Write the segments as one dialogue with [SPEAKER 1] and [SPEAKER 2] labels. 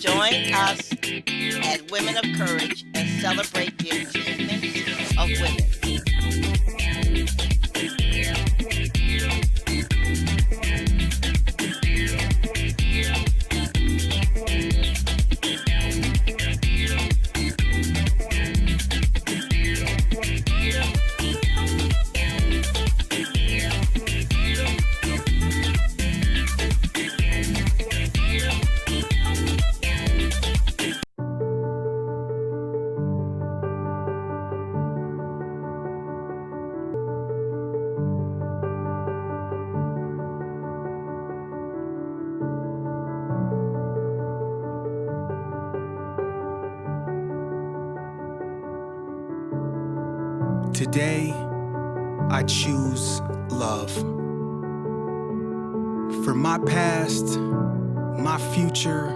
[SPEAKER 1] Join us at Women of Courage and celebrate the achievements of women.
[SPEAKER 2] Today, I choose love. From my past, my future,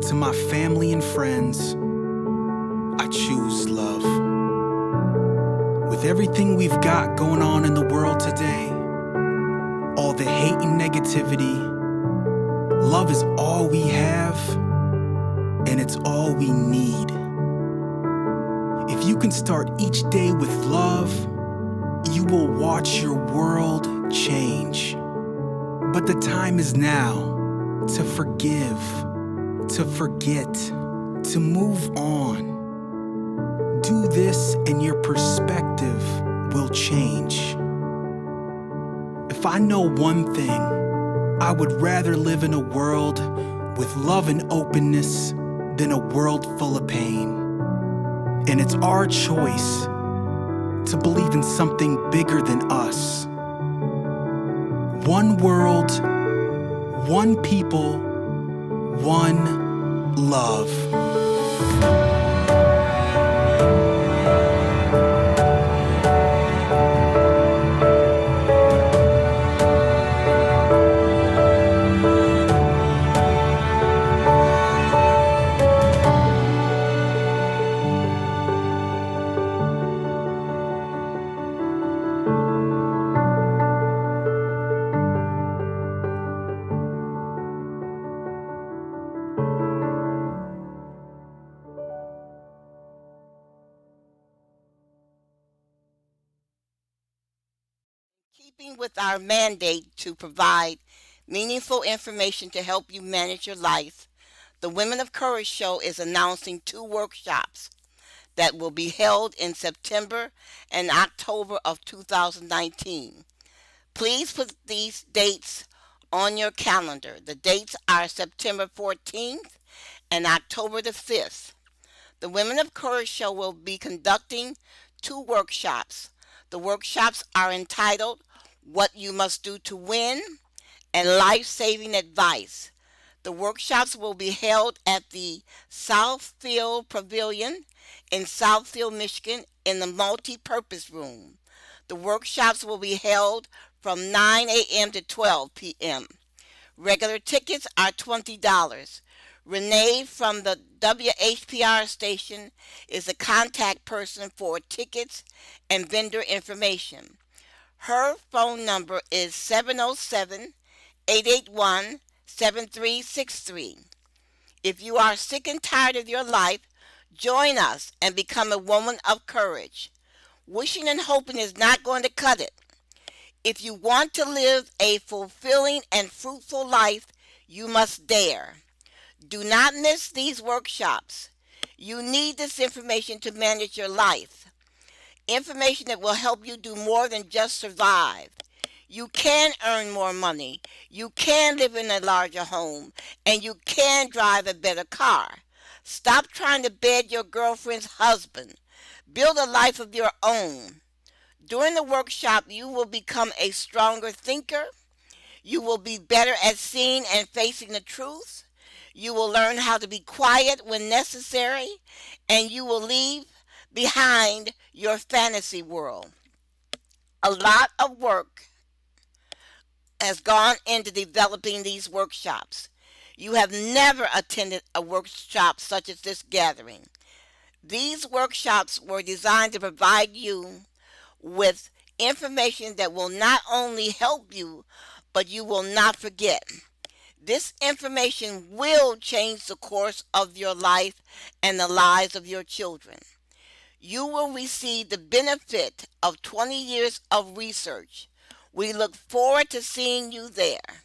[SPEAKER 2] to my family and friends, I choose love. With everything we've got going on in the world today, all the hate and negativity, love is all we have, and it's all we need. If you can start each day with love, you will watch your world change. But the time is now to forgive, to forget, to move on. Do this and your perspective will change. If I know one thing, I would rather live in a world with love and openness than a world full of pain. And it's our choice to believe in something bigger than us. One world, one people, one love.
[SPEAKER 1] Keeping with our mandate to provide meaningful information to help you manage your life, the Women of Courage Show is announcing two workshops that will be held in September and October of 2019. Please put these dates on your calendar. The dates are September 14th and October the 5th. The Women of Courage Show will be conducting two workshops. The workshops are entitled What You Must Do to Win and Life Saving Advice. The workshops will be held at the Southfield Pavilion in Southfield, Michigan in the multi-purpose room. The workshops will be held from 9 a.m. to 12 p.m. Regular tickets are $20. Renee from the WHPR station is the contact person for tickets and vendor information. Her phone number is 707-881-7363. If you are sick and tired of your life, join us and become a woman of courage. Wishing and hoping is not going to cut it. If you want to live a fulfilling and fruitful life, you must dare. Do not miss these workshops. You need this information to manage your life. Information that will help you do more than just survive. You can earn more money. You can live in a larger home. And you can drive a better car. Stop trying to bed your girlfriend's husband. Build a life of your own. During the workshop, you will become a stronger thinker. You will be better at seeing and facing the truth. You will learn how to be quiet when necessary, and you will leave behind your fantasy world. A lot of work has gone into developing these workshops. You have never attended a workshop such as this gathering. These workshops were designed to provide you with information that will not only help you, but you will not forget. This information will change the course of your life and the lives of your children. You will receive the benefit of 20 years of research. We look forward to seeing you there.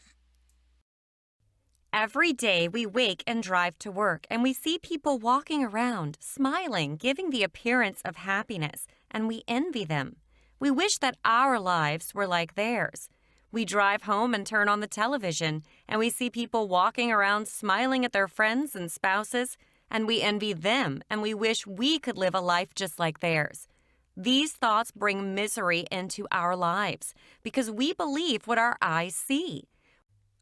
[SPEAKER 3] Every day we wake and drive to work, and we see people walking around, smiling, giving the appearance of happiness, and we envy them. We wish that our lives were like theirs. We drive home and turn on the television, and we see people walking around smiling at their friends and spouses, and we envy them, and we wish we could live a life just like theirs. These thoughts bring misery into our lives because we believe what our eyes see.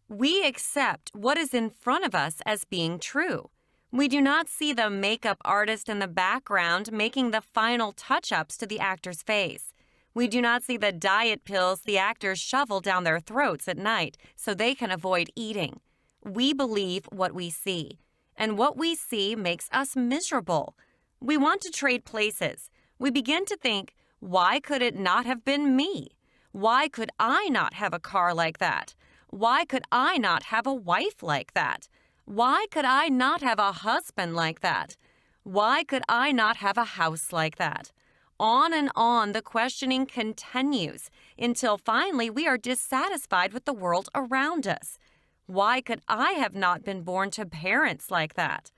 [SPEAKER 3] We accept what is in front of us as being true. We do not see the makeup artist in the background making the final touch-ups to the actor's face. We do not see the diet pills the actors shovel down their throats at night so they can avoid eating. We believe what we see, and what we see makes us miserable. We want to trade places. We begin to think, why could it not have been me? Why could I not have a car like that? Why could I not have a wife like that? Why could I not have a husband like that? Why could I not have a house like that? On and on the questioning continues until finally we are dissatisfied with the world around us. Why could I have not been born to parents like that?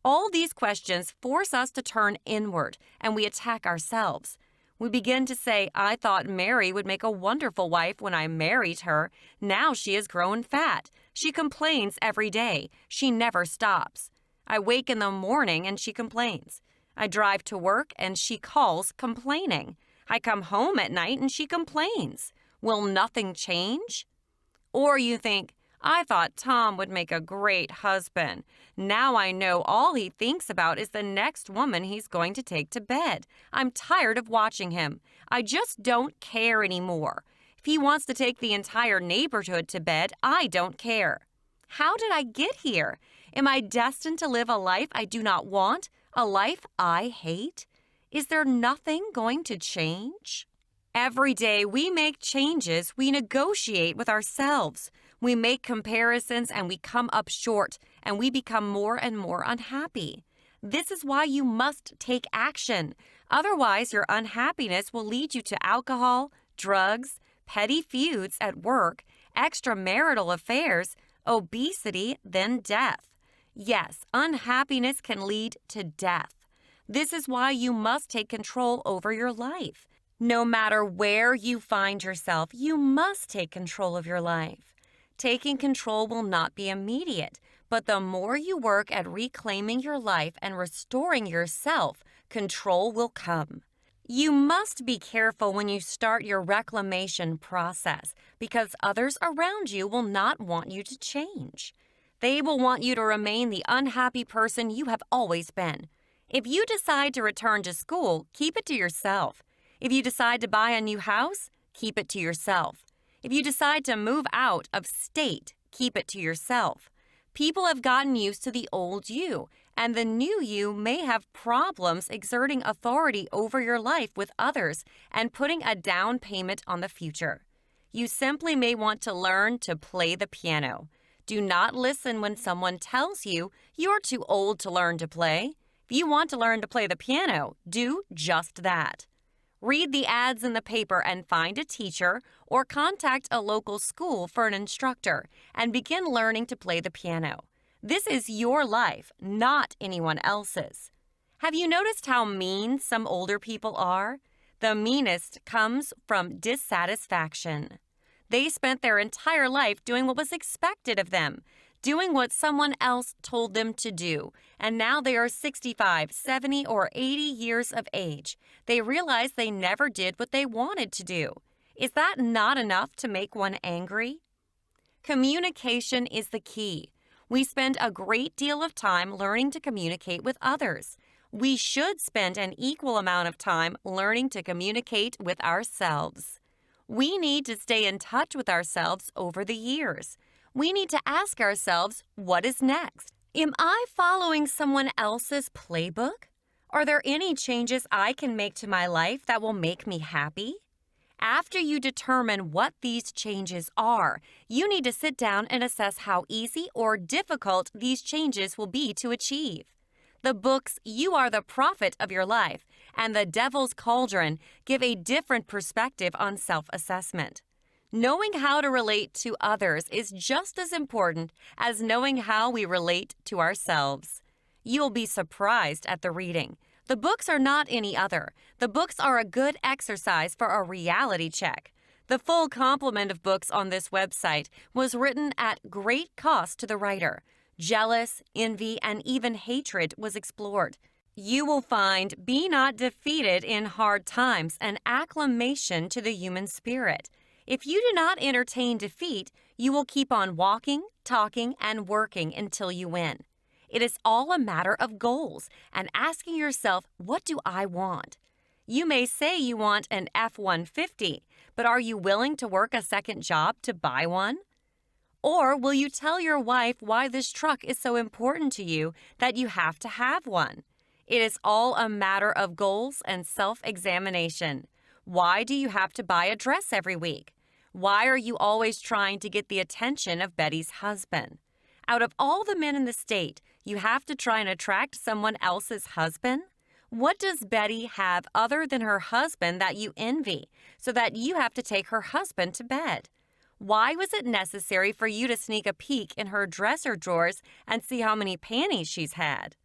[SPEAKER 3] All these questions force us to turn inward, and we attack ourselves. We begin to say, I thought Mary would make a wonderful wife when I married her. Now she has grown fat. She complains every day. She never stops. I wake in the morning and she complains. I drive to work and she calls complaining. I come home at night and she complains. Will nothing change? Or you think, I thought Tom would make a great husband. Now I know all he thinks about is the next woman he's going to take to bed. I'm tired of watching him. I just don't care anymore. If he wants to take the entire neighborhood to bed, I don't care. How did I get here? Am I destined to live a life I do not want? A life I hate? Is there nothing going to change? Every day we make changes, we negotiate with ourselves. We make comparisons and we come up short, and we become more and more unhappy. This is why you must take action. Otherwise, your unhappiness will lead you to alcohol, drugs, petty feuds at work, extramarital affairs, obesity, then death. Yes, unhappiness can lead to death. This is why you must take control over your life. No matter where you find yourself, you must take control of your life. Taking control will not be immediate, but the more you work at reclaiming your life and restoring yourself, control will come. You must be careful when you start your reclamation process because others around you will not want you to change. They will want you to remain the unhappy person you have always been. If you decide to return to school, keep it to yourself. If you decide to buy a new house, keep it to yourself. If you decide to move out of state, keep it to yourself. People have gotten used to the old you, and the new you may have problems exerting authority over your life with others and putting a down payment on the future. You simply may want to learn to play the piano. Do not listen when someone tells you you're too old to learn to play. If you want to learn to play the piano, do just that. Read the ads in the paper and find a teacher or contact a local school for an instructor and begin learning to play the piano. This is your life, not anyone else's. Have you noticed how mean some older people are? The meanest comes from dissatisfaction. They spent their entire life doing what was expected of them, doing what someone else told them to do, and now they are 65, 70, or 80 years of age. They realize they never did what they wanted to do. Is that not enough to make one angry? Communication is the key. We spend a great deal of time learning to communicate with others. We should spend an equal amount of time learning to communicate with ourselves. We need to stay in touch with ourselves over the years. We need to ask ourselves, what is next? Am I following someone else's playbook? Are there any changes I can make to my life that will make me happy? After you determine what these changes are, you need to sit down and assess how easy or difficult these changes will be to achieve. The books You Are the Prophet of Your Life and The Devil's Cauldron give a different perspective on self-assessment. Knowing how to relate to others is just as important as knowing how we relate to ourselves. You'll be surprised at the reading. The books are not any other. The books are a good exercise for a reality check. The full complement of books on this website was written at great cost to the writer. Jealous, envy, and even hatred was explored. You will find Be Not Defeated in Hard Times, an acclamation to the human spirit. If you do not entertain defeat, you will keep on walking, talking, and working until you win. It is all a matter of goals and asking yourself, what do I want? You may say you want an F-150, but are you willing to work a second job to buy one? Or will you tell your wife why this truck is so important to you that you have to have one? It is all a matter of goals and self-examination. Why do you have to buy a dress every week? Why are you always trying to get the attention of Betty's husband? Out of all the men in the state, you have to try and attract someone else's husband? What does Betty have other than her husband that you envy, so that you have to take her husband to bed? Why was it necessary for you to sneak a peek in her dresser drawers and see how many panties she's had?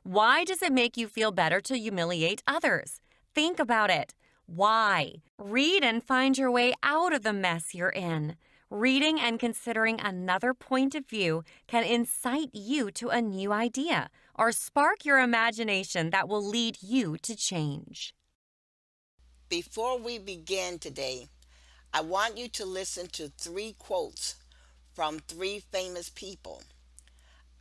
[SPEAKER 3] Why does it make you feel better to humiliate others? Think about it. Why? Read and find your way out of the mess you're in. Reading and considering another point of view can incite you to a new idea or spark your imagination that will lead you to change.
[SPEAKER 1] Before we begin today, I want you to listen to 3 quotes from 3 famous people.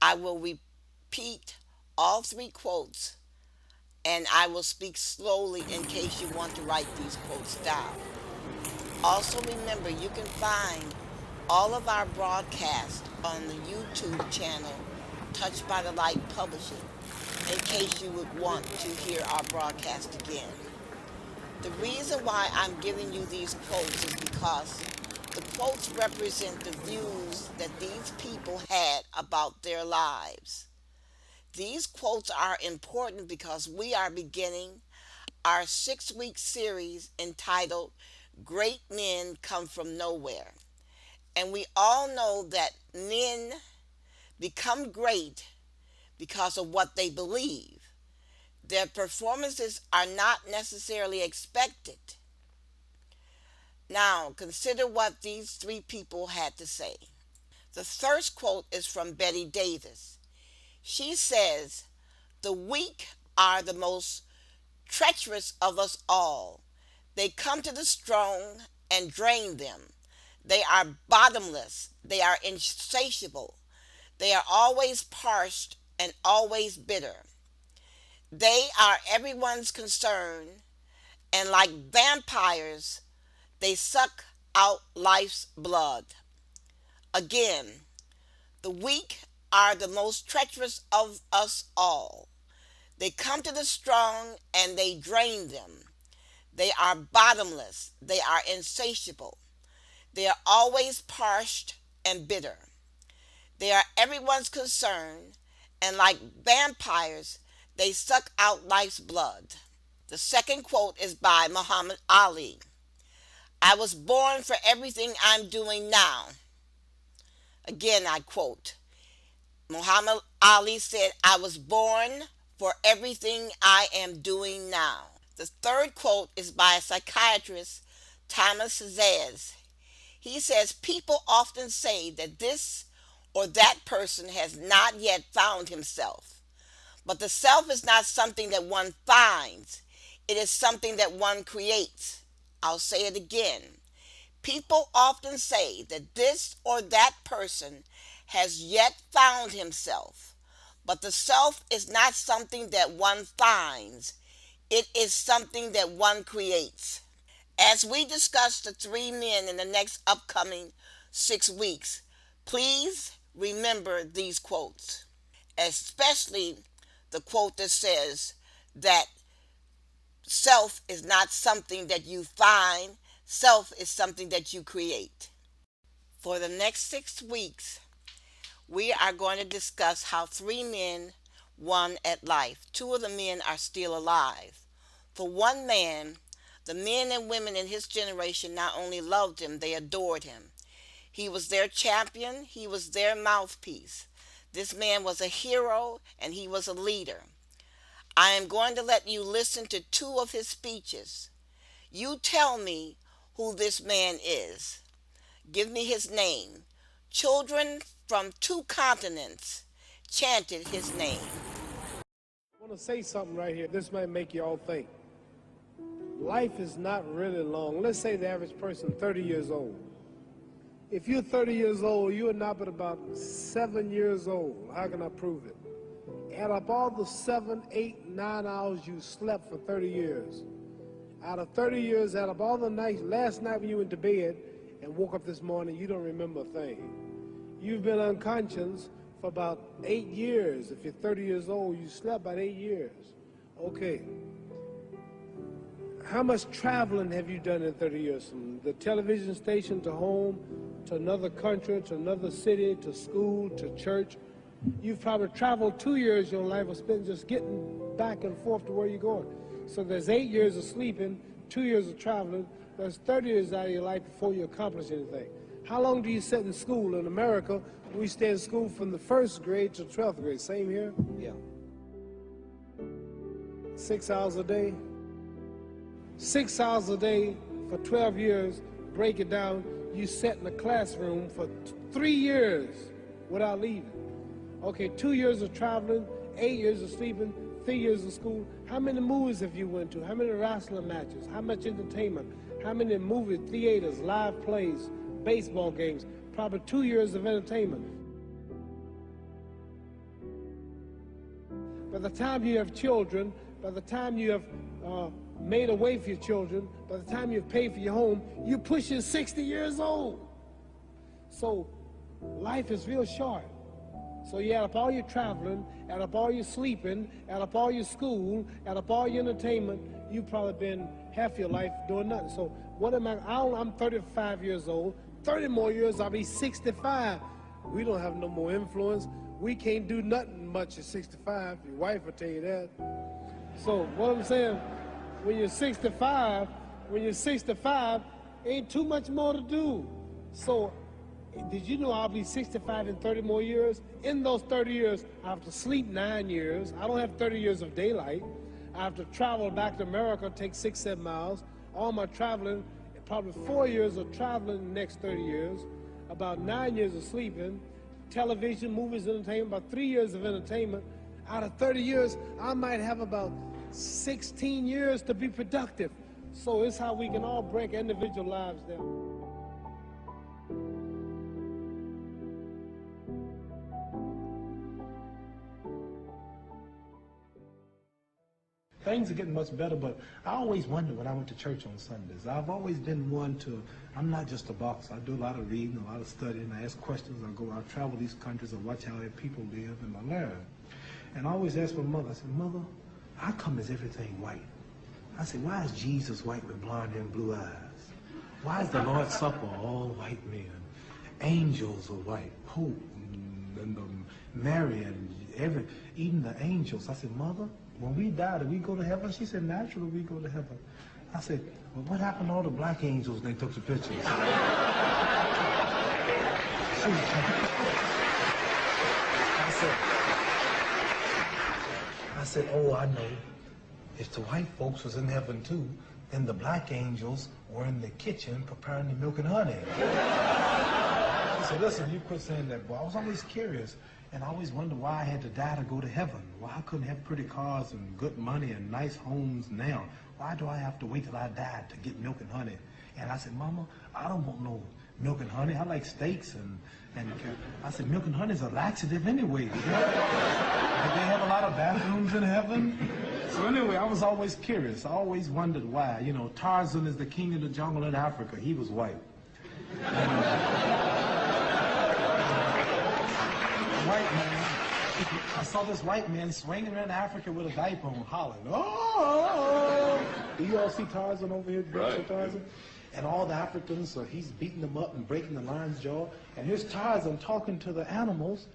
[SPEAKER 1] I will repeat all 3 quotes and I will speak slowly in case you want to write these quotes down. Also remember, you can find all of our broadcasts on the YouTube channel Touched by the Light Publishing in case you would want to hear our broadcast again. The reason why I'm giving you these quotes is because the quotes represent the views that these people had about their lives. These quotes are important because we are beginning our 6-week series entitled Great Men Come From Nowhere. And we all know that men become great because of what they believe. Their performances are not necessarily expected. Now, consider what these 3 people had to say. The first quote is from Betty Davis. She says, "The weak are the most treacherous of us all. They come to the strong and drain them. They are bottomless. They are insatiable. They are always parched and always bitter. They are everyone's concern, and like vampires, they suck out life's blood." Again, the weak are the most treacherous of us all. They come to the strong and they drain them. They are bottomless. They are insatiable. They are always parched and bitter. They are everyone's concern, and like vampires, they suck out life's blood. The second quote is by Muhammad Ali. "I was born for everything I'm doing now." Again, I quote. Muhammad Ali said, "I was born for everything I am doing now." The third quote is by a psychiatrist, Thomas Szasz. He says, "People often say that this or that person has not yet found himself. But the self is not something that one finds. It is something that one creates." I'll say it again. People often say that this or that person has yet found himself. But the self is not something that one finds. It is something that one creates. As we discuss the 3 men in the next upcoming 6 weeks, please remember these quotes, especially the quote that says that self is not something that you find. Self is something that you create. For the next 6 weeks, we are going to discuss how 3 men won at life. 2 of the men are still alive. For one man, the men and women in his generation not only loved him, they adored him. He was their champion, he was their mouthpiece. This man was a hero and he was a leader. I am going to let you listen to 2 of his speeches. You tell me who this man is. Give me his name. Children from 2 continents chanted his name.
[SPEAKER 4] I want to say something right here. This might make you all think. Life is not really long. Let's say the average person 30 years old. If you're 30 years old, you are not but about 7 years old. How can I prove it? Add up all the 7, 8, 9 hours you slept for 30 years. Out of 30 years, add up all the nights, last night when you went to bed and woke up this morning, you don't remember a thing. You've been unconscious for about 8 years. If you're 30 years old, you slept about 8 years. Okay. How much traveling have you done in 30 years? From the television station to home, to another country, to another city, to school, to church. You've probably traveled 2 years of your life or spent just getting back and forth to where you're going. So there's 8 years of sleeping, 2 years of traveling. There's 30 years out of your life before you accomplish anything. How long do you sit in school? In America, we stay in school from the 1st grade to 12th grade. Same here? Yeah. 6 hours a day. 6 hours a day for 12 years. Break it down. You sat in the classroom for 3 years without leaving. Okay, 2 years of traveling, 8 years of sleeping, 3 years of school. How many movies have you went to? How many wrestling matches? How much entertainment? How many movie theaters, live plays, baseball games? Probably 2 years of entertainment. By the time you have children, by the time you have made a way for your children, by the time you've paid for your home, you're pushing 60 years old. So life is real short. So you add up all your traveling, add up all your sleeping, add up all your school, add up all your entertainment, you've probably been half your life doing nothing. So what am I'm 35 years old. 30 more years, I'll be 65. We don't have no more influence. We can't do nothing much at 65. Your wife will tell you that. So what I'm saying, when you're 65, ain't too much more to do. So did you know I'll be 65 in 30 more years? In those 30 years, I have to sleep 9 years. I don't have 30 years of daylight. I have to travel back to America, take 6, 7 miles. All my traveling, probably 4 years of traveling in the next 30 years, about 9 years of sleeping, television, movies, entertainment, about 3 years of entertainment. Out of 30 years, I might have about 16 years to be productive. So it's how we can all break individual lives down.
[SPEAKER 5] Things are getting much better, but I always wonder when I went to church on Sundays. I've always been one to, I'm not just a boxer. I do a lot of reading, a lot of studying. I ask questions. I travel these countries. I watch how their people live, and I learn. And I always ask my mother, I said, Mother, how come is everything white? I said, why is Jesus white with blonde hair and blue eyes? Why is the Lord's Supper all white men? Angels are white. Pope and Mary and even the angels. I said, Mother, when we die, do we go to heaven? She said, naturally, we go to heaven. I said, well, what happened to all the black angels they took the pictures? I said, oh, I know. If the white folks was in heaven too, then the black angels were in the kitchen preparing the milk and honey. I said, listen, you quit saying that, boy. I was always curious. And I always wondered why I had to die to go to heaven. Why I couldn't have pretty cars and good money and nice homes now. Why do I have to wait till I die to get milk and honey? And I said, Mama, I don't want no milk and honey. I like steaks and I said, milk and honey is a laxative anyway. Did they have a lot of bathrooms in heaven? So anyway, I was always curious. I always wondered why. You know, Tarzan is the king of the jungle in Africa. He was white. White man. I saw this white man swinging around Africa with a diaper on, hollering. Oh! Do you all see Tarzan over here? Right. Tarzan? and all the Africans, he's beating them up and breaking the lion's jaw. And here's Tarzan talking to the animals,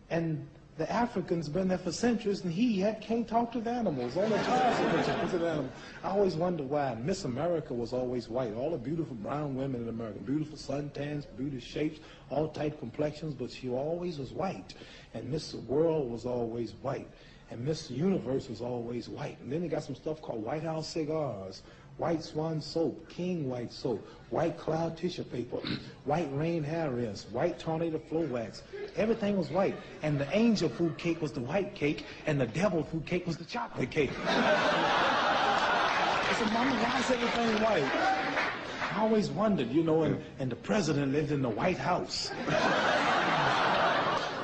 [SPEAKER 5] and the Africans been there for centuries, and he can't talk to the animals. Only Tarzan can talk to the animals. I always wonder why. Miss America was always white. All the beautiful brown women in America, beautiful suntans, beautiful shapes, all type complexions, but she always was white. And Miss World was always white. And Miss Universe was always white. And then they got some stuff called White House cigars, White Swan soap, King White soap, White Cloud tissue paper, White Rain hair rinse, White Tornado flow wax. Everything was white. And the angel food cake was the white cake, and the devil food cake was the chocolate cake. I said, Mama, why is everything white? I always wondered, and the president lived in the White House.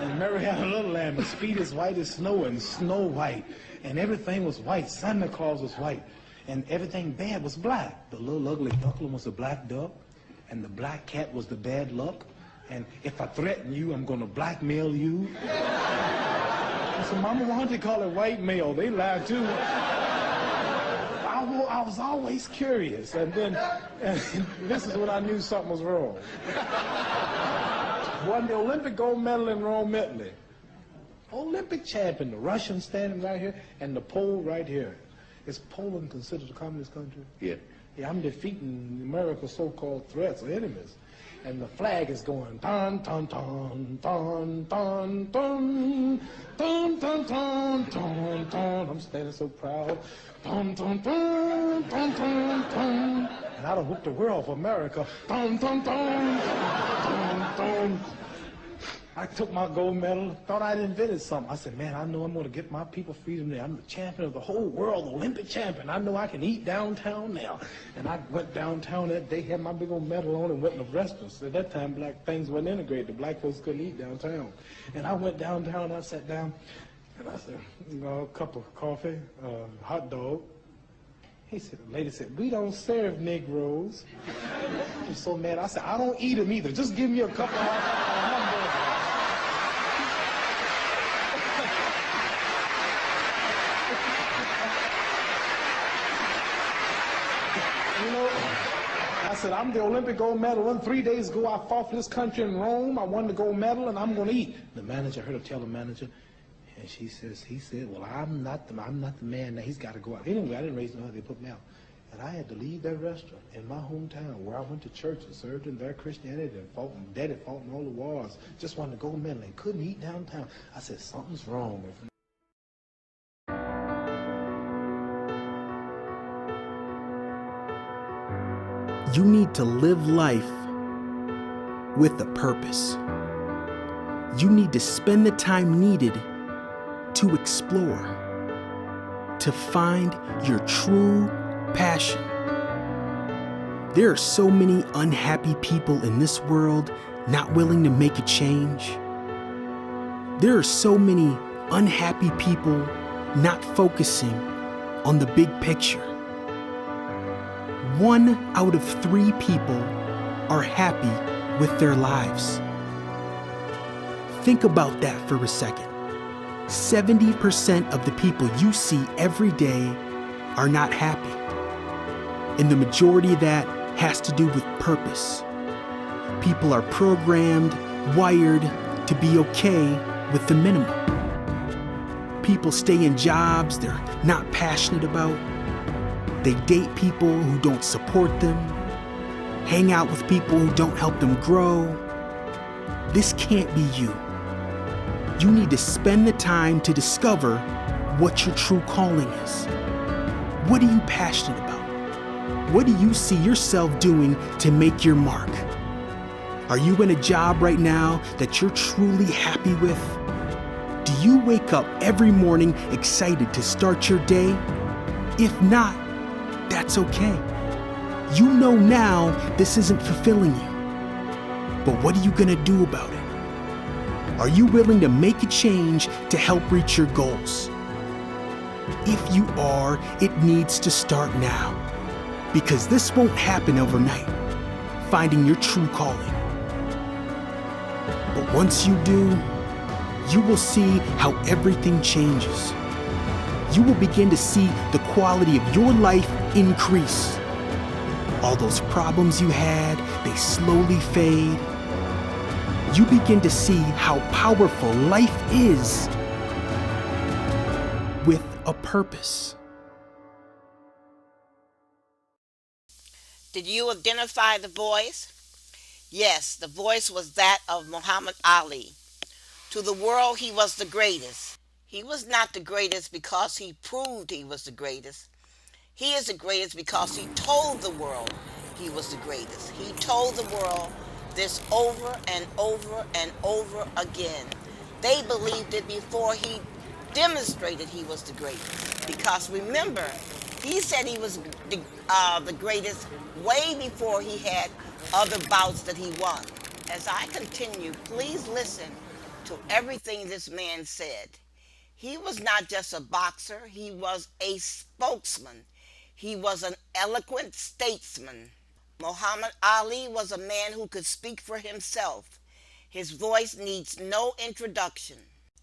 [SPEAKER 5] And Mary had a little lamb, and Speed is white as snow, and Snow White. And everything was white. Santa Claus was white. And everything bad was black. The little ugly duckling was a black duck, and the black cat was the bad luck. And if I threaten you, I'm going to blackmail you. I said, Mama, why don't they call it white mail? They lie too. I was always curious, and this is when I knew something was wrong. Won the Olympic gold medal in Rome, Italy. Olympic champion, the Russian standing right here, and the Pole right here. Is Poland considered a communist country?
[SPEAKER 6] Yeah.
[SPEAKER 5] Yeah, I'm defeating America's so-called threats or enemies. And the flag is going dun dun dun dun dun dun dun dun dun dun dun. I'm standing so proud. Dun dun dun dun dun dun. And I done whooped the world for America. Dun dun dun dun dun. I took my gold medal, thought I'd invented something. I said, man, I know I'm going to get my people freedom there. I'm the champion of the whole world, the Olympic champion. I know I can eat downtown now. And I went downtown that day, had my big old medal on, and went in the restaurants. At that time, black things weren't integrated. The black folks couldn't eat downtown. And I went downtown, and I sat down, and I said, a cup of coffee, hot dog. The lady said, we don't serve Negroes. I was so mad. I said, I don't eat them either. Just give me a couple of hamburgers. I said, I'm the Olympic gold medal. 3 days ago, I fought for this country in Rome. I won the gold medal, and I'm going to eat. The manager, I heard her tell the manager, and he said, well, I'm not the man. Now he's got to go out. Anyway, I didn't raise no money. They put me out. And I had to leave that restaurant in my hometown where I went to church and served in their Christianity and fought, and daddy fought in all the wars. Just won the gold medal and couldn't eat downtown. I said, something's wrong.
[SPEAKER 2] You need to live life with a purpose. You need to spend the time needed to explore, to find your true passion. There are so many unhappy people in this world not willing to make a change. There are so many unhappy people not focusing on the big picture. 1 out of 3 people are happy with their lives. Think about that for a second. 70% of the people you see every day are not happy. And the majority of that has to do with purpose. People are programmed, wired to be okay with the minimum. People stay in jobs they're not passionate about. They date people who don't support them, hang out with people who don't help them grow. This can't be you. You need to spend the time to discover what your true calling is. What are you passionate about? What do you see yourself doing to make your mark? Are you in a job right now that you're truly happy with? Do you wake up every morning excited to start your day? If not, that's okay. You know now this isn't fulfilling you. But what are you gonna do about it? Are you willing to make a change to help reach your goals? If you are, it needs to start now. Because this won't happen overnight, finding your true calling. But once you do, you will see how everything changes. You will begin to see the quality of your life increase. All those problems you had, they slowly fade. You begin to see how powerful life is with a purpose.
[SPEAKER 1] Did you identify the voice? Yes, the voice was that of Muhammad Ali. To the world, he was the greatest. He was not the greatest because he proved he was the greatest. He is the greatest because he told the world he was the greatest. He told the world this over and over and over again. They believed it before he demonstrated he was the greatest. Because remember, he said he was the greatest way before he had other bouts that he won. As I continue, please listen to everything this man said. He was not just a boxer, he was a spokesman. He was an eloquent statesman. Muhammad Ali was a man who could speak for himself. His voice needs no introduction.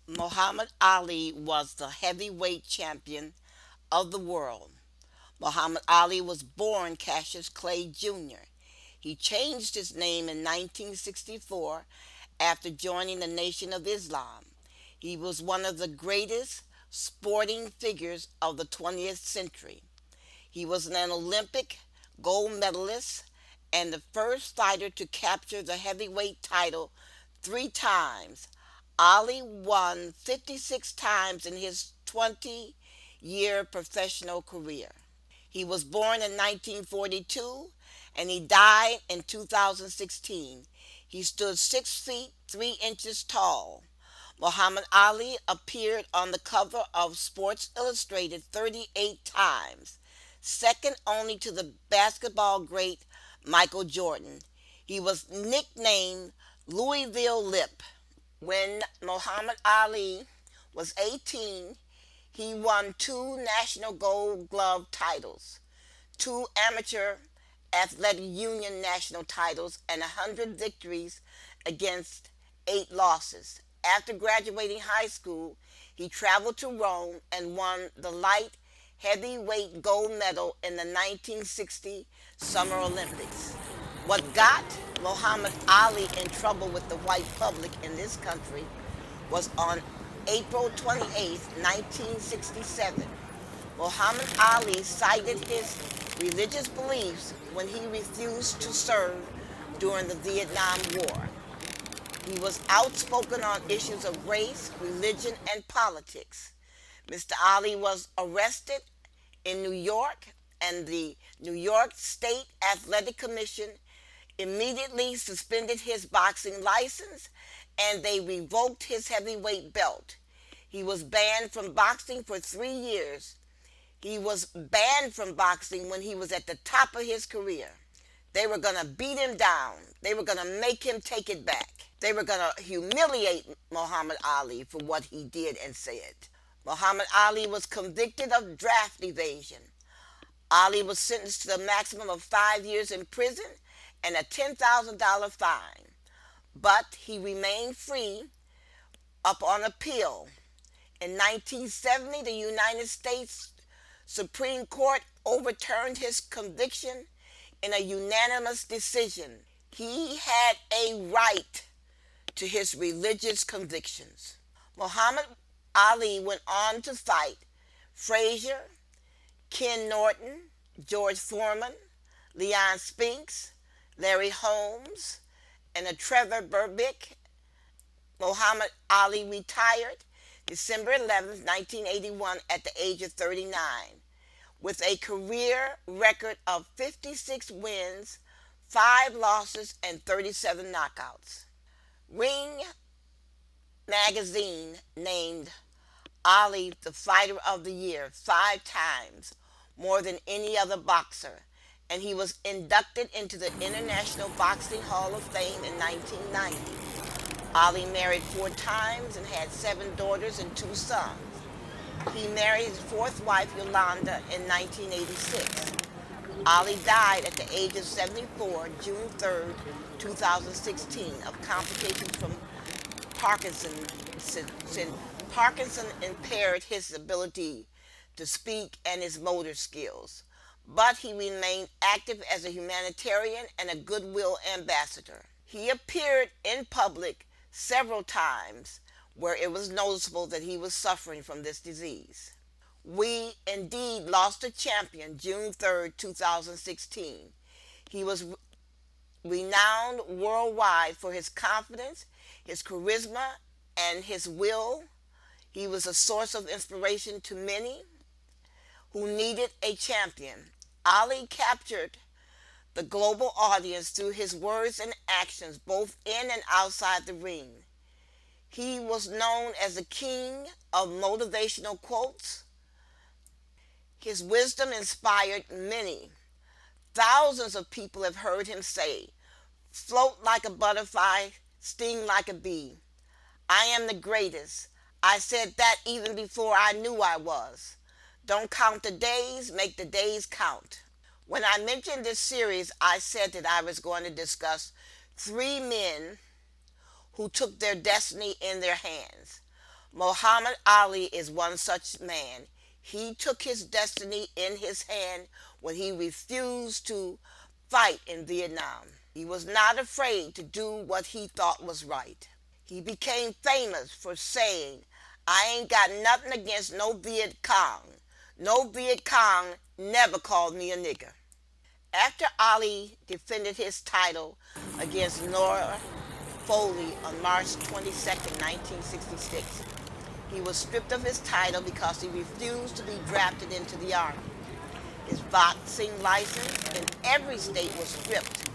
[SPEAKER 1] Muhammad Ali was the heavyweight champion of the world. Muhammad Ali was born Cassius Clay Jr. He changed his name in 1964 after joining the Nation of Islam. He was one of the greatest sporting figures of the 20th century. He was an Olympic gold medalist and the first fighter to capture the heavyweight title 3 times. Ali won 56 times in his 20-year professional career. He was born in 1942 and he died in 2016. He stood 6 feet 3 inches tall. Muhammad Ali appeared on the cover of Sports Illustrated 38 times, second only to the basketball great Michael Jordan. He was nicknamed Louisville Lip. When Muhammad Ali was 18, he won 2 National Gold Glove titles, 2 Amateur Athletic Union national titles, and 100 victories against 8 losses. After graduating high school, he traveled to Rome and won the light heavyweight gold medal in the 1960 Summer Olympics. What got Muhammad Ali in trouble with the white public in this country was on April 28, 1967. Muhammad Ali cited his religious beliefs when he refused to serve during the Vietnam War. He was outspoken on issues of race, religion, and politics. Mr. Ali was arrested in New York, and the New York State Athletic Commission immediately suspended his boxing license, and they revoked his heavyweight belt. He was banned from boxing for 3 years. He was banned from boxing when he was at the top of his career. They were going to beat him down. They were going to make him take it back. They were going to humiliate Muhammad Ali for what he did and said. Muhammad Ali was convicted of draft evasion. Ali was sentenced to the maximum of 5 years in prison and a $10,000 fine. But he remained free up on appeal. In 1970, the United States Supreme Court overturned his conviction in a unanimous decision. He had a right to his religious convictions. Muhammad Ali went on to fight Frazier, Ken Norton, George Foreman, Leon Spinks, Larry Holmes, and Trevor Berbick. Muhammad Ali retired December 11, 1981 at the age of 39 with a career record of 56 wins, 5 losses, and 37 knockouts. Ring magazine named Ali the Fighter of the Year 5 times, more than any other boxer, and he was inducted into the International Boxing Hall of Fame in 1990. Ali married 4 times and had 7 daughters and 2 sons. He married his 4th wife, Yolanda, in 1986. Ali died at the age of 74, June 3, 2016, of complications from Parkinson. Parkinson impaired his ability to speak and his motor skills. but he remained active as a humanitarian and a goodwill ambassador. He appeared in public several times where it was noticeable that he was suffering from this disease. We indeed lost a champion June 3rd, 2016. He was renowned worldwide for his confidence, his charisma, and his will. He was a source of inspiration to many who needed a champion. Ali captured the global audience through his words and actions, both in and outside the ring. He was known as the king of motivational quotes. His wisdom inspired many. Thousands of people have heard him say, "Float like a butterfly, sting like a bee. I am the greatest. I said that even before I knew I was. Don't count the days, make the days count." When I mentioned this series, I said that I was going to discuss 3 men who took their destiny in their hands. Muhammad Ali is one such man. He took his destiny in his hand when he refused to fight in Vietnam. He was not afraid to do what he thought was right. He became famous for saying, "I ain't got nothing against no Viet Cong. No Viet Cong never called me a nigger." After Ali defended his title against Nora Foley on March 22, 1966, he was stripped of his title because he refused to be drafted into the Army. His boxing license in every state was stripped.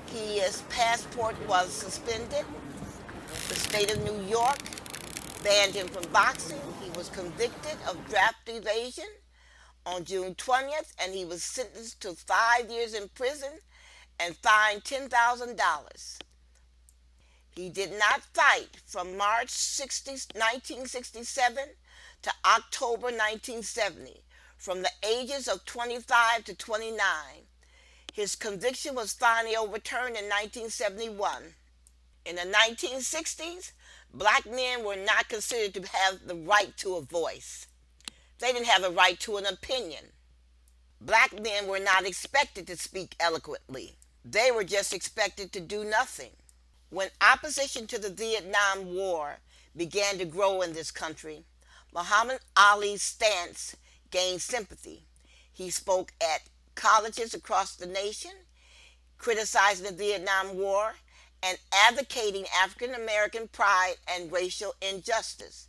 [SPEAKER 1] His passport was suspended. The state of New York banned him from boxing. He was convicted of draft evasion on June 20th, and he was sentenced to 5 years in prison and fined $10,000. He did not fight from March 1967 to October 1970, from the ages of 25 to 29. His conviction was finally overturned in 1971. In the 1960s, black men were not considered to have the right to a voice. They didn't have the right to an opinion. Black men were not expected to speak eloquently. They were just expected to do nothing. When opposition to the Vietnam War began to grow in this country, Muhammad Ali's stance gained sympathy. He spoke at colleges across the nation, criticizing the Vietnam War and advocating African American pride and racial injustice.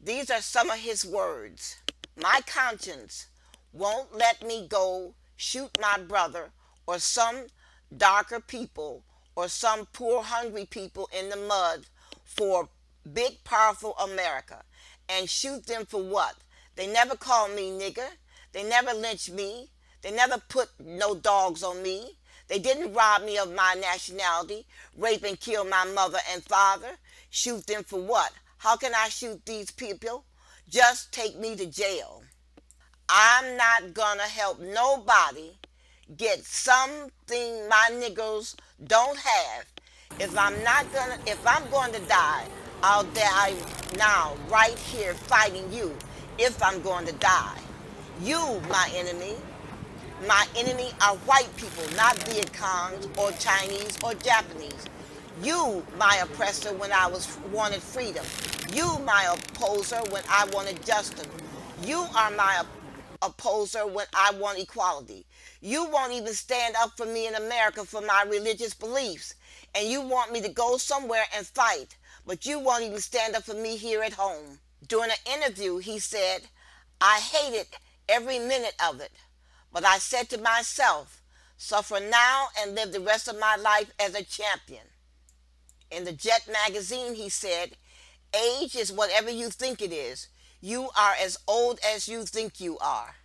[SPEAKER 1] These are some of his words. "My conscience won't let me go shoot my brother or some darker people or some poor hungry people in the mud for big powerful America. And shoot them for what? They never called me nigger. They never lynched me. They never put no dogs on me. They didn't rob me of my nationality, rape and kill my mother and father. Shoot them for what? How can I shoot these people? Just take me to jail. I'm not gonna help nobody get something my niggers don't have. If I'm going to die, I'll die now, right here, fighting you, if I'm going to die. You, my enemy. My enemy are white people, not Viet Congs or Chinese or Japanese. You, my oppressor, when I wanted freedom. You, my opposer, when I wanted justice. You are my opposer when I want equality. You won't even stand up for me in America for my religious beliefs. And you want me to go somewhere and fight, but you won't even stand up for me here at home." During an interview, he said, "I hated every minute of it, but I said to myself, suffer now and live the rest of my life as a champion." In the Jet magazine, he said, "Age is whatever you think it is. You are as old as you think you are.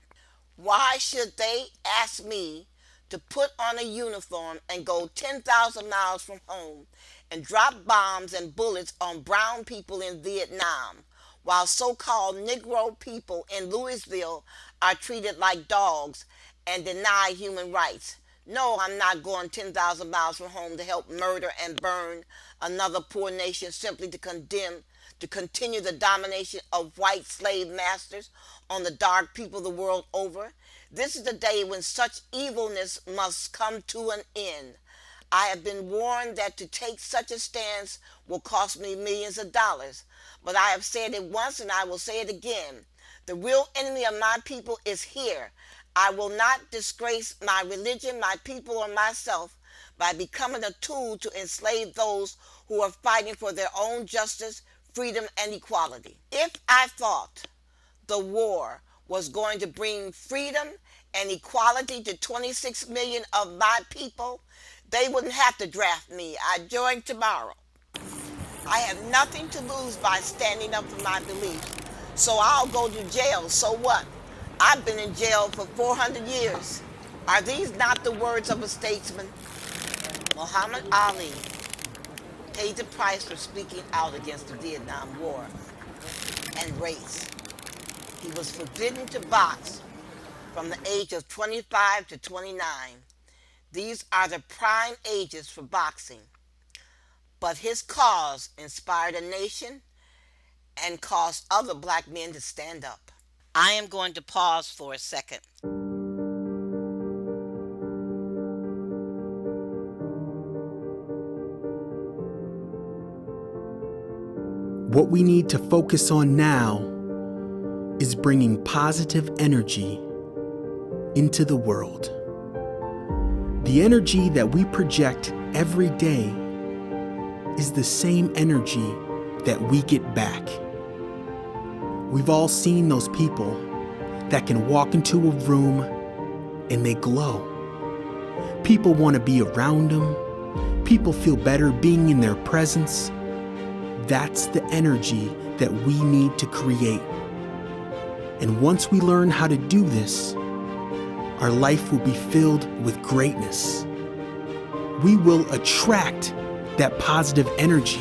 [SPEAKER 1] Why should they ask me to put on a uniform and go 10,000 miles from home and drop bombs and bullets on brown people in Vietnam, while so-called Negro people in Louisville are treated like dogs and denied human rights? No, I'm not going 10,000 miles from home to help murder and burn another poor nation simply to continue the domination of white slave masters on the dark people the world over. This is the day when such evilness must come to an end. I have been warned that to take such a stance will cost me millions of dollars. But I have said it once and I will say it again. The real enemy of my people is here. I will not disgrace my religion, my people, or myself by becoming a tool to enslave those who are fighting for their own justice, freedom, and equality. If I thought the war was going to bring freedom and equality to 26 million of my people, they wouldn't have to draft me. I'd join tomorrow. I have nothing to lose by standing up for my beliefs. So I'll go to jail. So what? I've been in jail for 400 years. Are these not the words of a statesman? Muhammad Ali paid the price for speaking out against the Vietnam War and race. He was forbidden to box from the age of 25 to 29. These are the prime ages for boxing. But his cause inspired a nation and caused other black men to stand up. I am going to pause for a second.
[SPEAKER 2] What we need to focus on now is bringing positive energy into the world. The energy that we project every day is the same energy that we get back. We've all seen those people that can walk into a room and they glow. People want to be around them. People feel better being in their presence. That's the energy that we need to create. And once we learn how to do this, our life will be filled with greatness. We will attract that positive energy.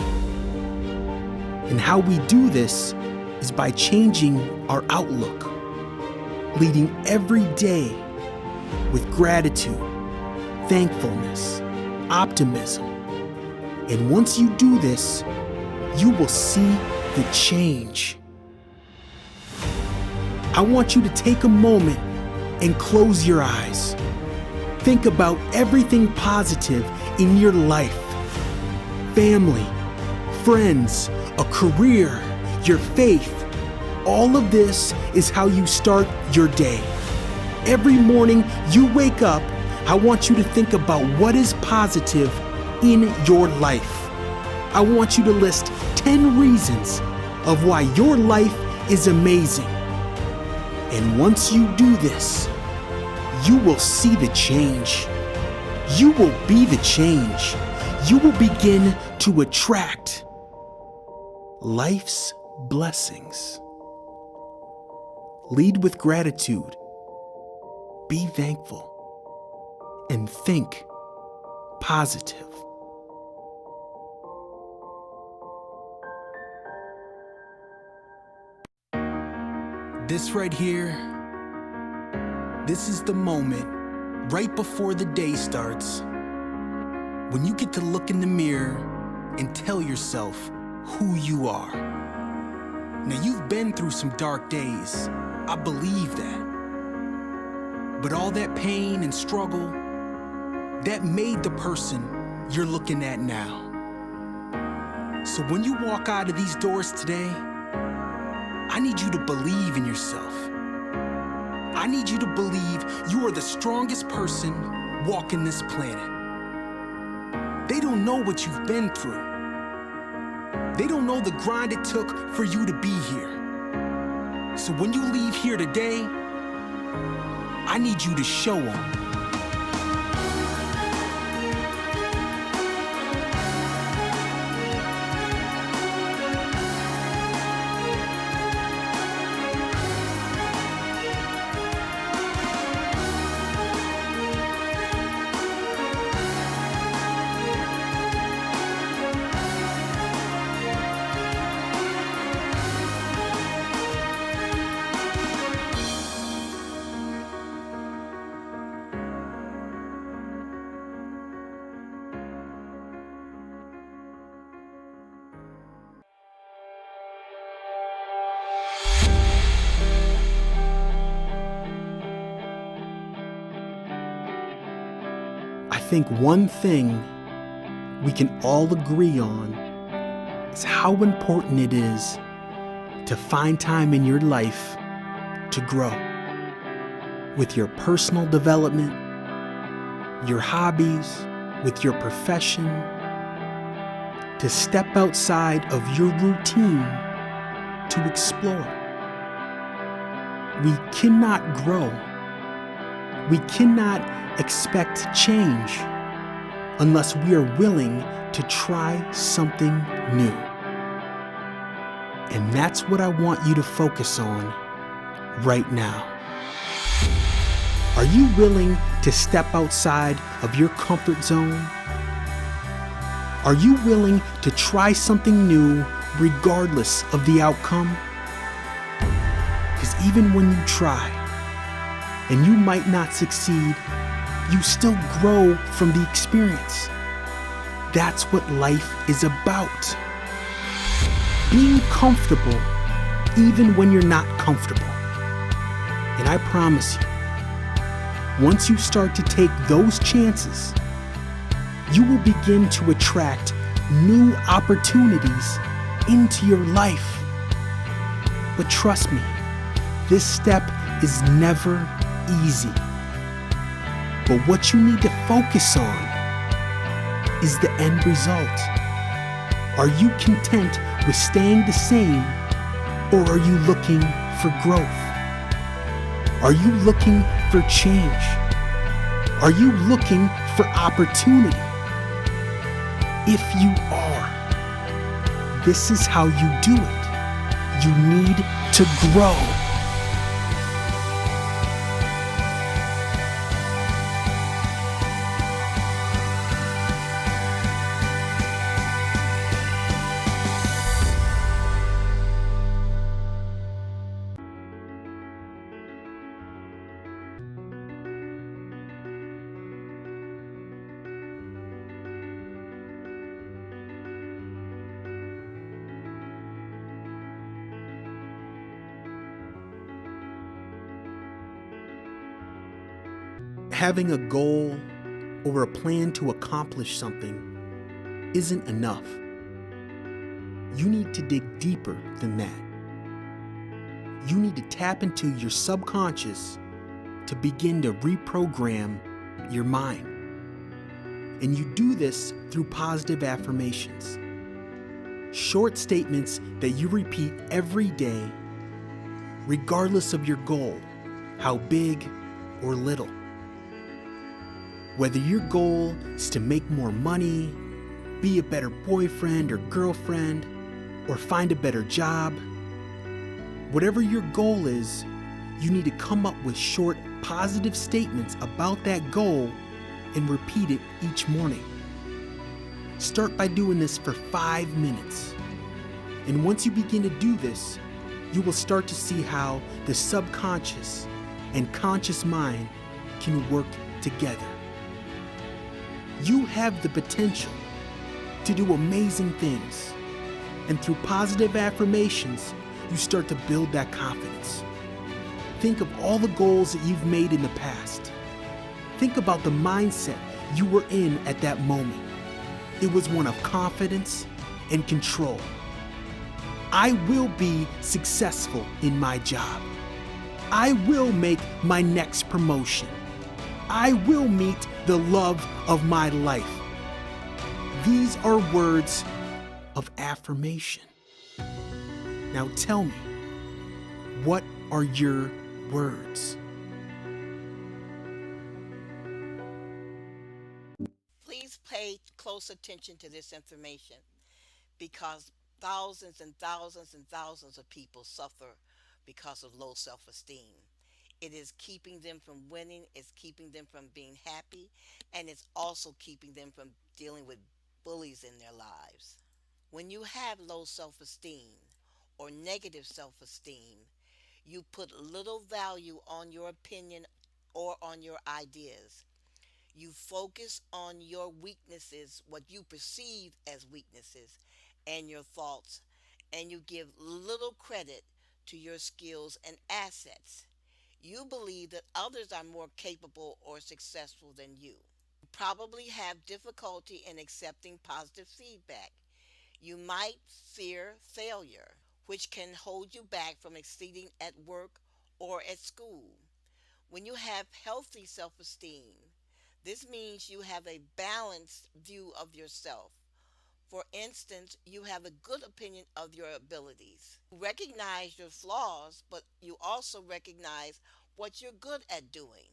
[SPEAKER 2] And how we do this is by changing our outlook, leading every day with gratitude, thankfulness, optimism. And once you do this, you will see the change. I want you to take a moment and close your eyes. Think about everything positive in your life. Family, friends, a career, your faith. All of this is how you start your day. Every morning you wake up, I want you to think about what is positive in your life. I want you to list 10 reasons of why your life is amazing. And once you do this, you will see the change. You will be the change. You will begin to attract life's blessings. Lead with gratitude. Be thankful. And think positive. This right here, this is the moment right before the day starts when you get to look in the mirror and tell yourself who you are. Now, you've been through some dark days. I believe that. But all that pain and struggle, that made the person you're looking at now. So when you walk out of these doors today, I need you to believe in yourself. I need you to believe you are the strongest person walking this planet. They don't know what you've been through. They don't know the grind it took for you to be here. So when you leave here today, I need you to show them. think one thing we can all agree on is how important it is to find time in your life to grow with your personal development, your hobbies, with your profession, to step outside of your routine to explore. We cannot grow. We cannot expect change unless we are willing to try something new. And that's what I want you to focus on right now. Are you willing to step outside of your comfort zone? Are you willing to try something new regardless of the outcome? Because even when you try and you might not succeed, you still grow from the experience. That's what life is about. Being comfortable even when you're not comfortable. And I promise you, once you start to take those chances, you will begin to attract new opportunities into your life. But trust me, this step is never easy. But what you need to focus on is the end result. Are you content with staying the same, or are you looking for growth? Are you looking for change? Are you looking for opportunity? If you are, this is how you do it. You need to grow. Having a goal or a plan to accomplish something isn't enough. You need to dig deeper than that. You need to tap into your subconscious to begin to reprogram your mind. And you do this through positive affirmations. Short statements that you repeat every day, regardless of your goal, how big or little. Whether your goal is to make more money, be a better boyfriend or girlfriend, or find a better job, whatever your goal is, you need to come up with short, positive statements about that goal and repeat it each morning. Start by doing this for 5 minutes. And once you begin to do this, you will start to see how the subconscious and conscious mind can work together. You have the potential to do amazing things. And through positive affirmations, you start to build that confidence. Think of all the goals that you've made in the past. Think about the mindset you were in at that moment. It was one of confidence and control. I will be successful in my job. I will make my next promotion. I will meet the love of my life. These are words of affirmation. Now tell me, what are your words?
[SPEAKER 1] Please pay close attention to this information because thousands and thousands and thousands of people suffer because of low self esteem. It is keeping them from winning, it's keeping them from being happy, and it's also keeping them from dealing with bullies in their lives. When you have low self esteem or negative self esteem, you put little value on your opinion or on your ideas. You focus on your weaknesses, what you perceive as weaknesses, and your thoughts, and you give little credit to your skills and assets. You believe that others are more capable or successful than you. probably have difficulty in accepting positive feedback. You might fear failure, which can hold you back from exceeding at work or at school. When you have healthy self esteem, this means you have a balanced view of yourself. For instance, you have a good opinion of your abilities. You recognize your flaws, but you also recognize what you're good at doing.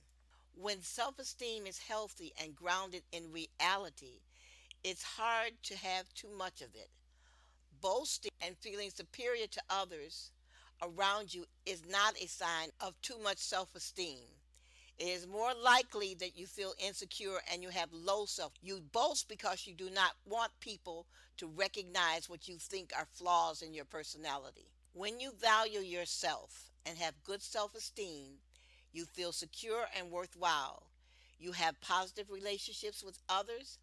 [SPEAKER 1] When self esteem is healthy and grounded in reality, it's hard to have too much of it. Boasting and feeling superior to others around you is not a sign of too much self esteem. It is more likely that you feel insecure and you have low self. You boast because you do not want people to recognize what you think are flaws in your personality. When you value yourself and have good self esteem, you feel secure and worthwhile. You have positive relationships with others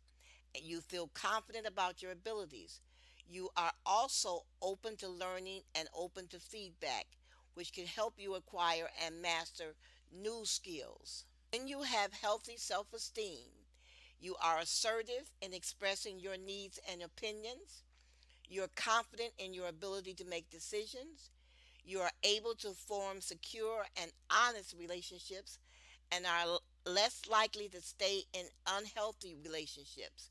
[SPEAKER 1] and you feel confident about your abilities. You are also open to learning and open to feedback, which can help you acquire and master new skills. When you have healthy self esteem, you are assertive in expressing your needs and opinions. You're confident in your ability to make decisions. You are able to form secure and honest relationships and are less likely to stay in unhealthy relationships.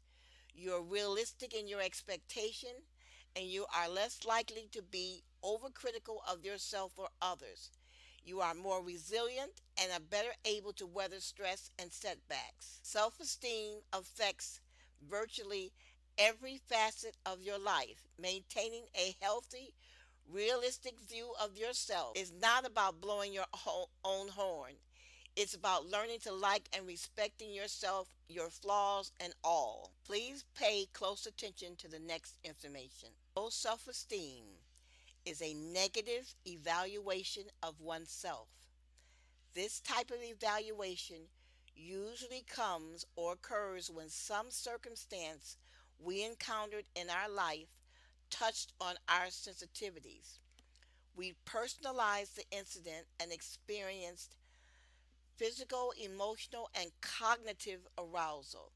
[SPEAKER 1] You're realistic in your expectation and you are less likely to be overcritical of yourself or others. You are more resilient and are better able to weather stress and setbacks. Self esteem affects virtually every facet of your life. Maintaining a healthy, realistic view of yourself is not about blowing your own horn. It's about learning to like and respecting yourself, your flaws, and all. Please pay close attention to the next information. Low self esteem is a negative evaluation of oneself. This type of evaluation usually comes or occurs when some circumstance we encountered in our life touched on our sensitivities. We personalized the incident and experienced physical, emotional, and cognitive arousal.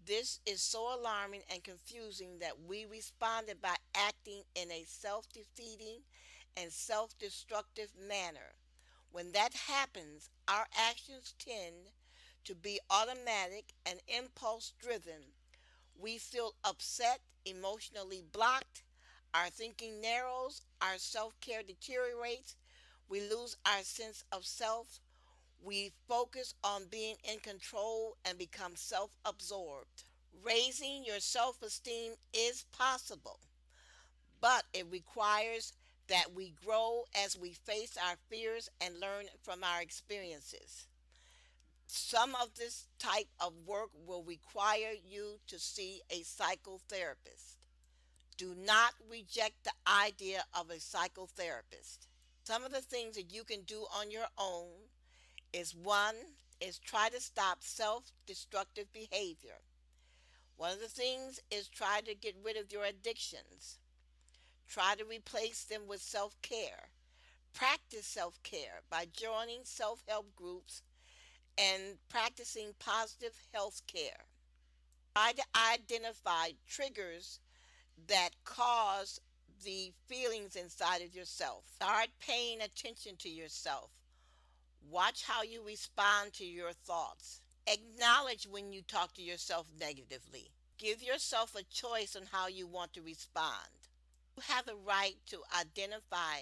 [SPEAKER 1] This is so alarming and confusing that we responded by acting in a self defeating and self destructive manner. When that happens, our actions tend to be automatic and impulse driven. We feel upset, emotionally blocked, our thinking narrows, our self care deteriorates, we lose our sense of self, we focus on being in control and become self absorbed. Raising your self esteem is possible, but it requires that we grow as we face our fears and learn from our experiences. Some of this type of work will require you to see a psychotherapist. Do not reject the idea of a psychotherapist. Some of the things that you can do on your own is one is try to stop self-destructive behavior. One of the things is try to get rid of your addictions. Try to replace them with self-care. Practice self-care by joining self-help groups and practicing positive health care. Try to identify triggers that cause the feelings inside of yourself. Start paying attention to yourself. Watch how you respond to your thoughts. Acknowledge when you talk to yourself negatively. Give yourself a choice on how you want to respond. You have the right to identify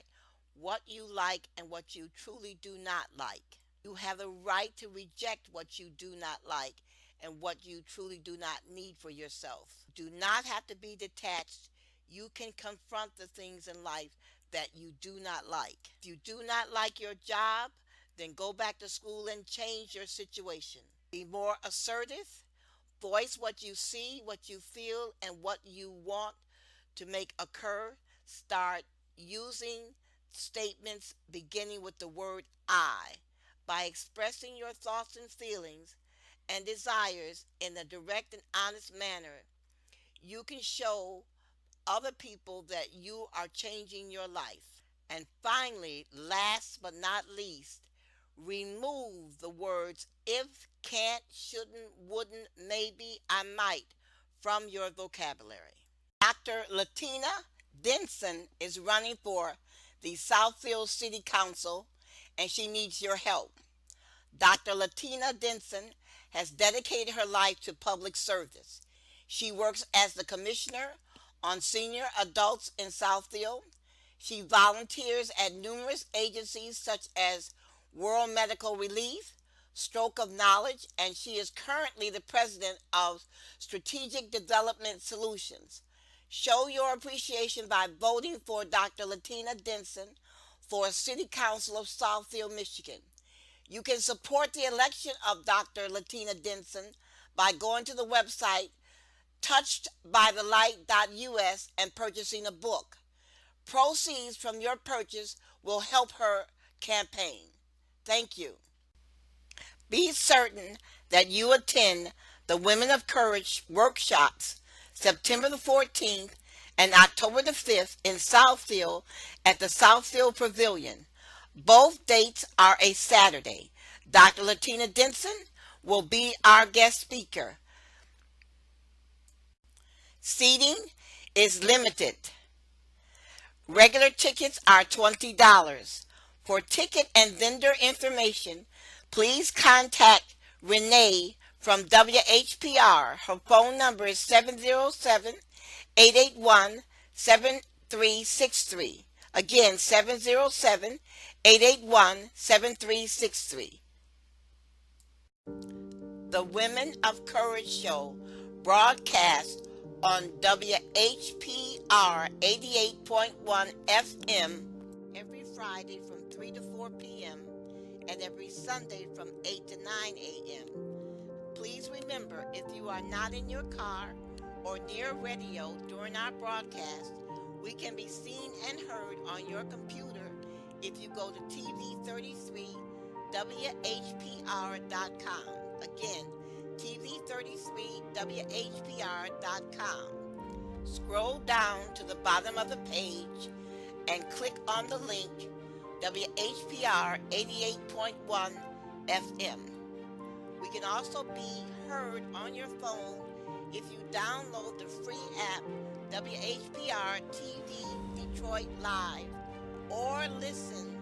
[SPEAKER 1] what you like and what you truly do not like. You have the right to reject what you do not like and what you truly do not need for yourself. Do not have to be detached. You can confront the things in life that you do not like. If you do not like your job, then go back to school and change your situation. Be more assertive. Voice what you see, what you feel, and what you want to make occur. Start using statements beginning with the word I. By expressing your thoughts and feelings and desires in a direct and honest manner, you can show other people that you are changing your life. And finally, last but not least, Remove the words if, can't, shouldn't, wouldn't, maybe, I might from your vocabulary. Dr. Latina Denson is running for the Southfield City Council and she needs your help. Dr. Latina Denson has dedicated her life to public service. She works as the commissioner on senior adults in Southfield. She volunteers at numerous agencies such as World Medical Relief, Stroke of Knowledge, and she is currently the president of Strategic Development Solutions. Show your appreciation by voting for Dr. Latina Denson for City Council of Southfield, Michigan. You can support the election of Dr. Latina Denson by going to the website touchedbythelight.us and purchasing a book. Proceeds from your purchase will help her campaign. Thank you. Be certain that you attend the Women of Courage workshops September the 14th and October the 5th in Southfield at the Southfield Pavilion. Both dates are a Saturday. Dr. Latina Denson will be our guest speaker. Seating is limited. Regular tickets are $20. For ticket and vendor information, please contact Renee from WHPR. Her phone number is 707-881-7363. Again, 707-881-7363. The Women of Courage Show broadcast on WHPR 88.1 FM every Friday from 3 to 4 p.m. and every Sunday from 8 to 9 a.m. Please remember, if you are not in your car or near radio during our broadcast, we can be seen and heard on your computer if you go to TV33WHPR.com. Again, TV33WHPR.com. Scroll down to the bottom of the page and click on the link WHPR 88.1 FM. We can also be heard on your phone if you download the free app WHPR TV Detroit Live or listen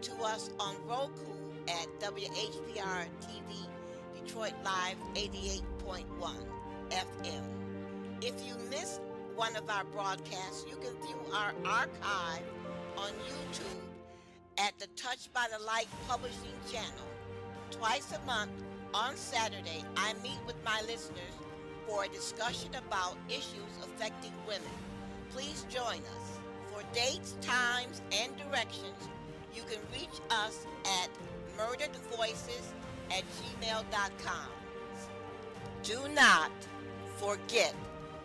[SPEAKER 1] to us on Roku at WHPR TV Detroit Live 88.1 FM. If you missed one of our broadcasts, you can view our archive on YouTube at the Touched by the Light Publishing channel. Twice a month on Saturday, I meet with my listeners for a discussion about issues affecting women. Please join us. For dates, times, and directions, you can reach us at murderedvoices@gmail.com. Do not forget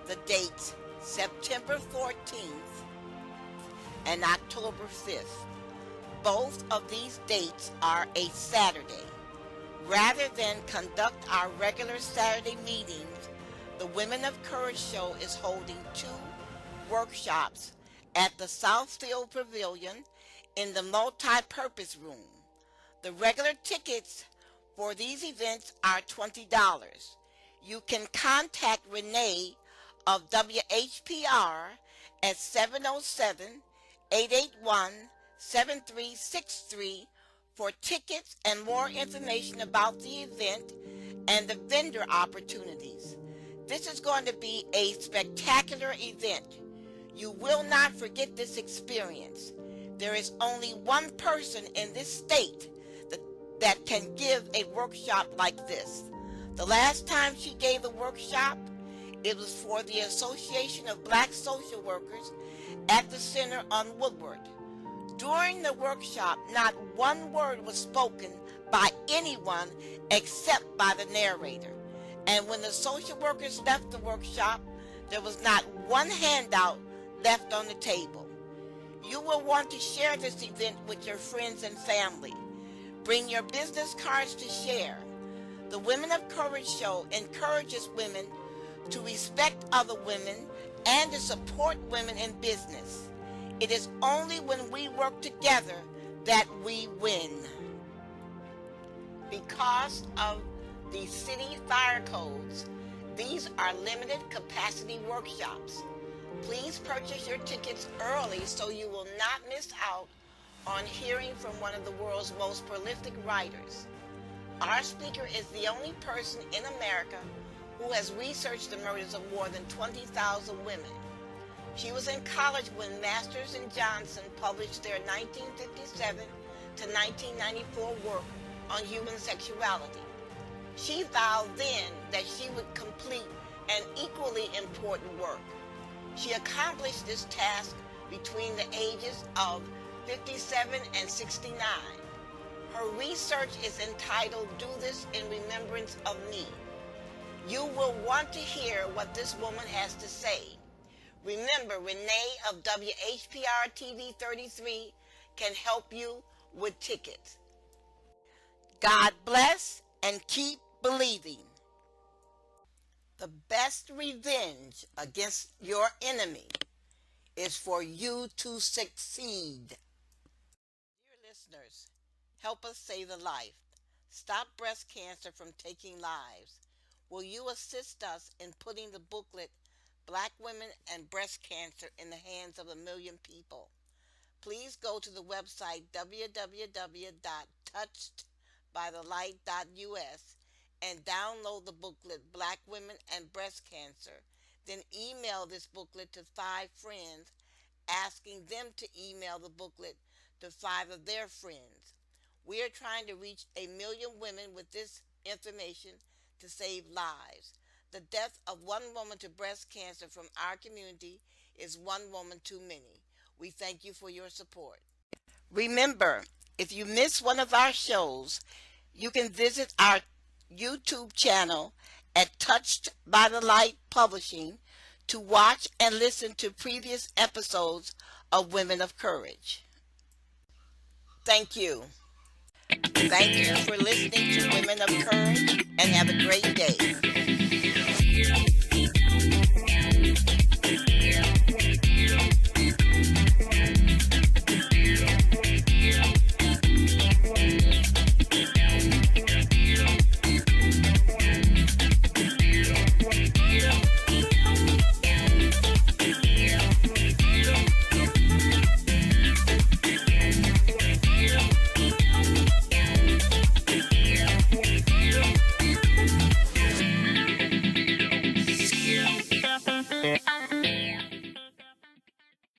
[SPEAKER 1] the dates September 14th and October 5th. Both of these dates are a Saturday. Rather than conduct our regular Saturday meetings, the Women of Courage Show is holding 2 workshops at the Southfield Pavilion in the multi-purpose room. The regular tickets for these events are $20. You can contact Renee of WHPR at 707-881-7363 for tickets and more information about the event and the vendor opportunities. This is going to be a spectacular event. You will not forget this experience. There is only one person in this state that can give a workshop like this. The last time she gave a workshop, it was for the Association of Black Social Workers at the Center on Woodward. During the workshop, not one word was spoken by anyone except by the narrator. And when the social workers left the workshop, there was not one handout left on the table. You will want to share this event with your friends and family. Bring your business cards to share. The Women of Courage Show encourages women to respect other women and to support women in business. It is only when we work together that we win. Because of the city fire codes, these are limited capacity workshops. Please purchase your tickets early so you will not miss out on hearing from one of the world's most prolific writers. Our speaker is the only person in America who has researched the murders of more than 20,000 women. She was in college when Masters and Johnson published their 1957 to 1994 work on human sexuality. She vowed then that she would complete an equally important work. She accomplished this task between the ages of 57 and 69. Her research is entitled "Do This in Remembrance of Me." You will want to hear what this woman has to say. Remember, Renee of WHPR TV 33 can help you with tickets. God bless and keep believing. The best revenge against your enemy is for you to succeed. Dear listeners, help us save a life. Stop breast cancer from taking lives. Will you assist us in putting the booklet Black Women and Breast Cancer in the hands of 1 million people? Please go to the website www.touchedbythelight.us and download the booklet Black Women and Breast Cancer. Then email this booklet to 5 friends, asking them to email the booklet to 5 of their friends. We are trying to reach 1 million women with this information to save lives. The death of one woman to breast cancer from our community is one woman too many. We thank you for your support. Remember, if you miss one of our shows, you can visit our YouTube channel at Touched by the Light Publishing to watch and listen to previous episodes of Women of Courage. Thank you. Thank you for listening to Women of Courage, and have a great day.